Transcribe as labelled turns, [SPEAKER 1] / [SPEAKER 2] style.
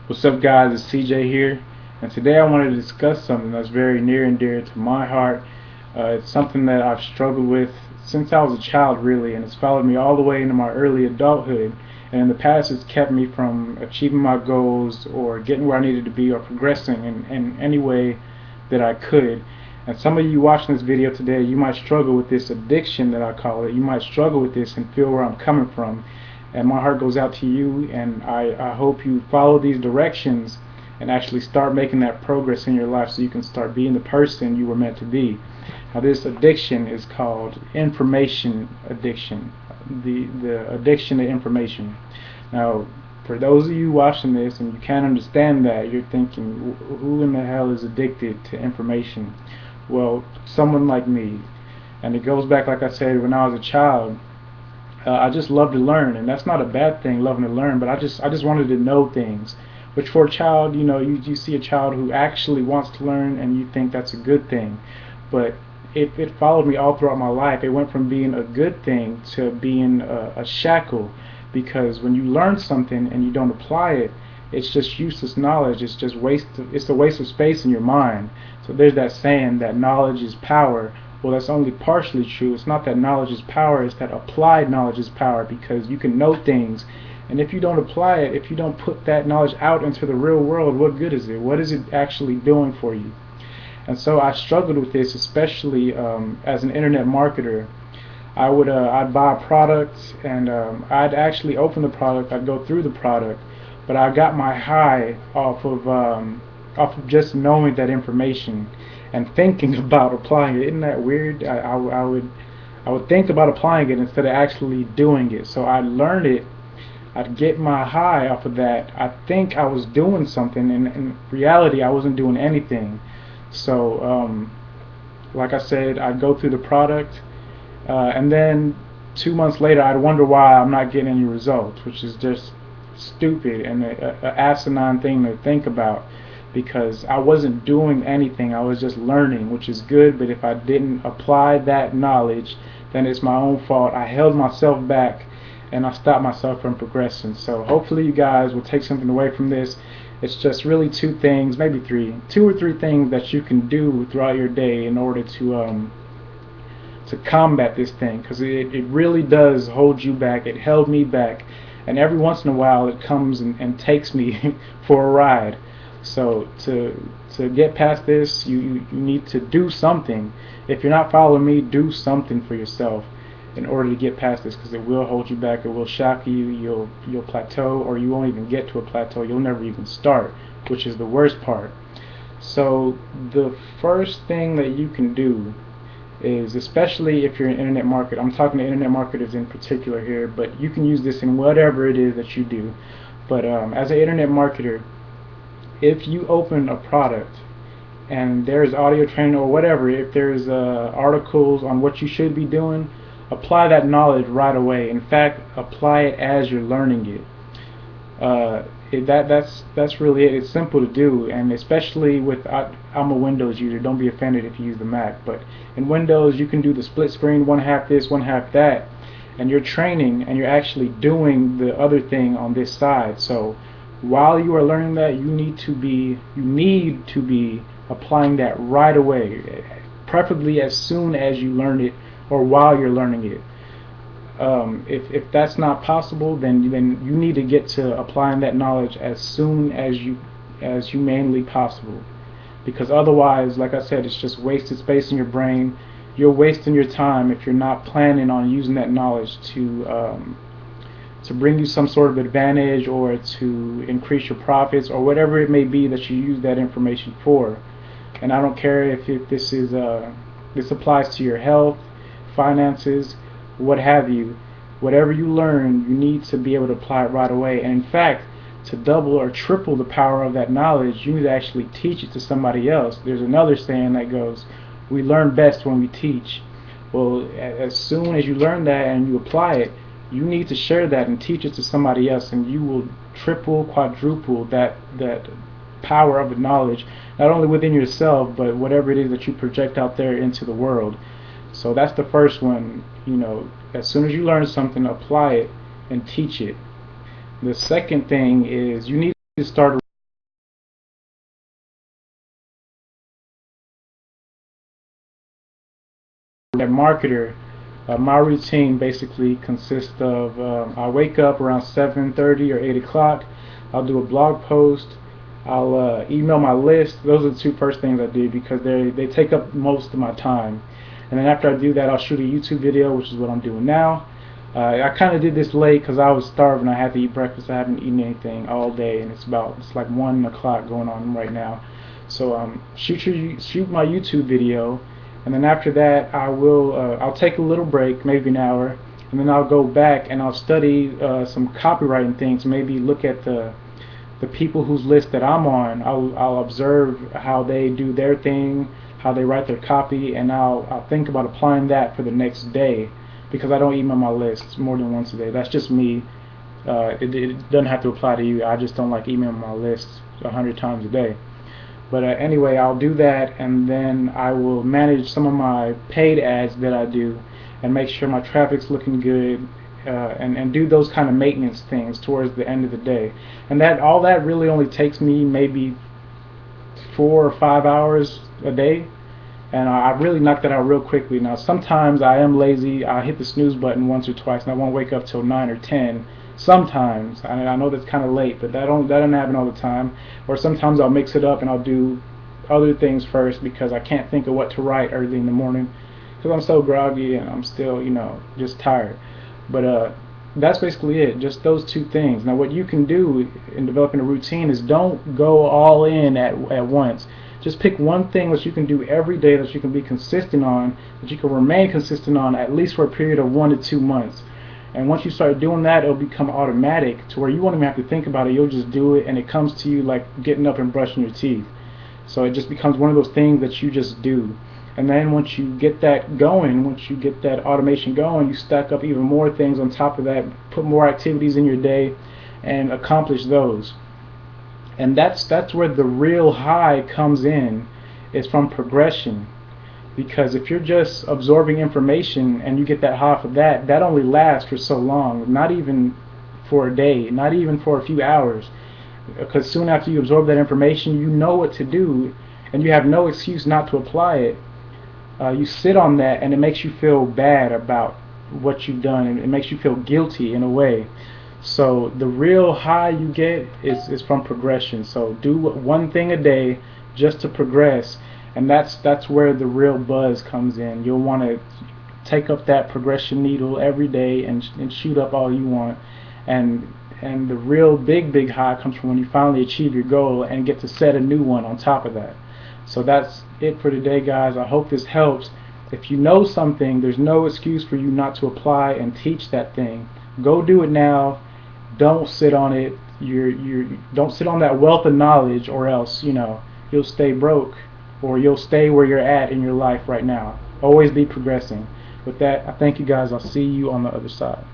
[SPEAKER 1] What's up, guys? It's CJ here, and today I wanted to discuss something that's very near and dear to my heart. It's something that I've struggled with since I was a child, really, and it's followed me all the way into my early adulthood. And in the past, it's kept me from achieving my goals or getting where I needed to be or progressing in any way that I could. And some of you watching this video today, you might struggle with this addiction that I call it. You might struggle with this and feel where I'm coming from. And my heart goes out to you, and I hope you follow these directions and actually start making that progress in your life so you can start being the person you were meant to be. Now, this addiction is called information addiction, the addiction to information. Now, for those of you watching this and you can't understand that, you're thinking, who in the hell is addicted to information? Well, someone like me. And it goes back, like I said, when I was a child. I just love to learn, and that's not a bad thing, loving to learn, but I just wanted to know things. Which for a child, you see a child who actually wants to learn and you think that's a good thing. But it followed me all throughout my life. It went from being a good thing to being a shackle, because when you learn something and you don't apply it, it's just useless knowledge. It's just it's a waste of space in your mind. So there's that saying that knowledge is power. Well, that's only partially true. It's not that knowledge is power, it's that applied knowledge is power, because you can know things, and if you don't apply it, if you don't put that knowledge out into the real world, what good is it? What is it actually doing for you? And so I struggled with this, especially as an internet marketer. I'd buy a product, and I'd actually open the product, I'd go through the product, but I got my high off of just knowing that information and thinking about applying it. Isn't that weird? I would think about applying it instead of actually doing it. So I learned it. I'd get my high off of that. I think I was doing something, and in reality I wasn't doing anything. So like I said, I'd go through the product, and then 2 months later I'd wonder why I'm not getting any results, which is just stupid and a asinine thing to think about, because I wasn't doing anything. I was just learning, which is good, but if I didn't apply that knowledge, then it's my own fault. I held myself back and I stopped myself from progressing. So hopefully you guys will take something away from this. It's just really two things, maybe two or three things that you can do throughout your day in order to combat this thing, because it really does hold you back. It held me back, and every once in a while it comes and takes me for a ride. So to get past this, you need to do something. If you're not following me, do something for yourself in order to get past this, because it will hold you back. It will shock you. You'll plateau, or you won't even get to a plateau. You'll never even start, which is the worst part. So the first thing that you can do is, especially if you're an internet marketer, I'm talking to internet marketers in particular here, but you can use this in whatever it is that you do. But as an internet marketer, if you open a product and there's audio training or whatever, if there's articles on what you should be doing, apply that knowledge right away. In fact, apply it as you're learning it. That's really it. It's simple to do, and especially with I'm a Windows user. Don't be offended if you use the Mac, but in Windows you can do the split screen, one half this, one half that, and you're training and you're actually doing the other thing on this side. So while you are learning that, you need to be applying that right away, preferably as soon as you learn it or while you're learning it. If that's not possible, then you need to get to applying that knowledge as soon as humanly possible, because otherwise, like I said, it's just wasted space in your brain. You're wasting your time if you're not planning on using that knowledge to bring you some sort of advantage, or to increase your profits, or whatever it may be that you use that information for. And I don't care if this is this applies to your health, finances, what have you. Whatever you learn, you need to be able to apply it right away. And in fact, to double or triple the power of that knowledge, you need to actually teach it to somebody else. There's another saying that goes, we learn best when we teach. Well, as soon as you learn that and you apply it, you need to share that and teach it to somebody else, and you will triple, quadruple that power of the knowledge, not only within yourself, but whatever it is that you project out there into the world. So that's the first one. As soon as you learn something, apply it and teach it. The second thing is, you need to start marketer, my routine basically consists of I wake up around 7:30 or 8 o'clock. I'll do a blog post. I'll email my list. Those are the two first things I do because they take up most of my time. And then after I do that, I'll shoot a YouTube video, which is what I'm doing now. I kind of did this late because I was starving. I had to eat breakfast. I haven't eaten anything all day, and it's like 1 o'clock going on right now. So shoot my YouTube video, and then after that I'll take a little break, maybe an hour, and then I'll go back and I'll study some copywriting things. Maybe look at the people whose list that I'm on. I'll observe how they do their thing, how they write their copy, and I'll think about applying that for the next day, because I don't email my list more than once a day. That's just me. It doesn't have to apply to you. I just don't like emailing my list 100 times a day. But anyway, I'll do that, and then I will manage some of my paid ads that I do and make sure my traffic's looking good, and do those kind of maintenance things towards the end of the day. And all that really only takes me maybe 4 or 5 hours a day, and I really knock that out real quickly. Now sometimes I am lazy. I hit the snooze button once or twice and I won't wake up till 9 or 10 sometimes. I know that's kind of late, but that doesn't happen all the time. Or sometimes I'll mix it up and I'll do other things first because I can't think of what to write early in the morning because I'm so groggy and I'm still, just tired. But that's basically it, just those two things. Now what you can do in developing a routine is don't go all in at once. Just pick one thing that you can do every day, that you can be consistent on, that you can remain consistent on at least for a period of 1 to 2 months. And once you start doing that, it'll become automatic to where you won't even have to think about it. You'll just do it, and it comes to you like getting up and brushing your teeth. So it just becomes one of those things that you just do. And then once you get that going, once you get that automation going, you stack up even more things on top of that, put more activities in your day, and accomplish those. And that's where the real high comes in, is from progression. Because if you're just absorbing information and you get that high for that only lasts for so long, not even for a day, not even for a few hours. Because soon after you absorb that information, you know what to do, and you have no excuse not to apply it. You sit on that, and it makes you feel bad about what you've done, and it makes you feel guilty in a way. So the real high you get is from progression. So do one thing a day just to progress, and that's where the real buzz comes in. You'll want to take up that progression needle every day and shoot up all you want, and the real big high comes from when you finally achieve your goal and get to set a new one on top of that. So that's it for today, guys. I hope this helps. If you know something, there's no excuse for you not to apply and teach that thing. Go do it now. Don't sit on it. Don't sit on that wealth of knowledge, or else you'll stay broke, or you'll stay where you're at in your life right now. Always be progressing. With that, I thank you guys. I'll see you on the other side.